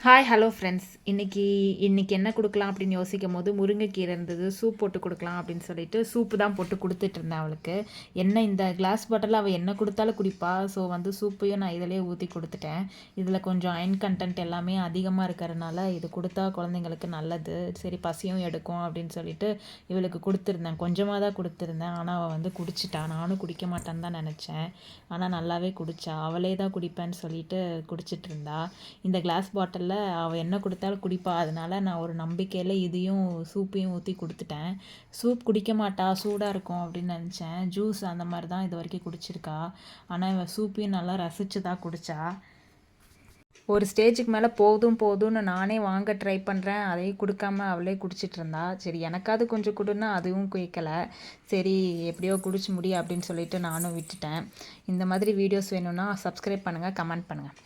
Hi hello friends. இன்றைக்கி என்ன கொடுக்கலாம் அப்படின்னு யோசிக்கும் போது முருங்கைக்கீரை இருந்தது. சூப் போட்டு கொடுக்கலாம் அப்படின்னு சொல்லிட்டு சூப்பு தான் போட்டு கொடுத்துட்ருந்தேன் அவளுக்கு. இந்த கிளாஸ் பாட்டில் அவள் என்ன கொடுத்தாலும் குடிப்பா. ஸோ சூப்பையும் நான் இதிலே ஊற்றி கொடுத்துட்டேன். இதில் கொஞ்சம் அயன் கண்டென்ட் எல்லாமே அதிகமாக இருக்கிறதுனால இது கொடுத்தா குழந்தைங்களுக்கு நல்லது. சரி பசியும் எடுக்கும் அப்படின்னு சொல்லிட்டு இவளுக்கு கொடுத்துருந்தேன். கொஞ்சமாக தான் கொடுத்துருந்தேன். ஆனால் அவள் குடிச்சிட்டா. நானும் குடிக்க மாட்டேன்னு தான் நினச்சேன். ஆனால் நல்லாவே குடித்தா. அவளே தான் குடிப்பேன்னு சொல்லிட்டு குடிச்சிட்டு இருந்தா. இந்த கிளாஸ் பாட்டிலில் அவள் என்ன கொடுத்தாலும் குடிப்பா. அதனால் நான் ஒரு நம்பிக்கையில் இதையும் சூப்பையும் ஊற்றி கொடுத்துட்டேன். சூப் குடிக்க மாட்டா, சூடாக இருக்கும் அப்படின்னு நினச்சேன். ஜூஸ் அந்த மாதிரி தான் இது வரைக்கும் குடிச்சிருக்கா. ஆனால் இவள் சூப்பையும் நல்லா ரசித்து தான் குடித்தா. ஒரு ஸ்டேஜுக்கு மேலே போதும்னு நானே வாங்க ட்ரை பண்ணுறேன். அதையும் கொடுக்காம அவளே குடிச்சிட்டு இருந்தா. சரி எனக்காவது கொஞ்சம் கொடுன்னா அதுவும் கேட்கல. சரி எப்படியோ குடிச்சு முடியும் அப்படின்னு சொல்லிட்டு நானும் விட்டுட்டேன். இந்த மாதிரி வீடியோஸ் வேணும்னா சப்ஸ்கிரைப் பண்ணுங்கள், கமெண்ட் பண்ணுங்கள்.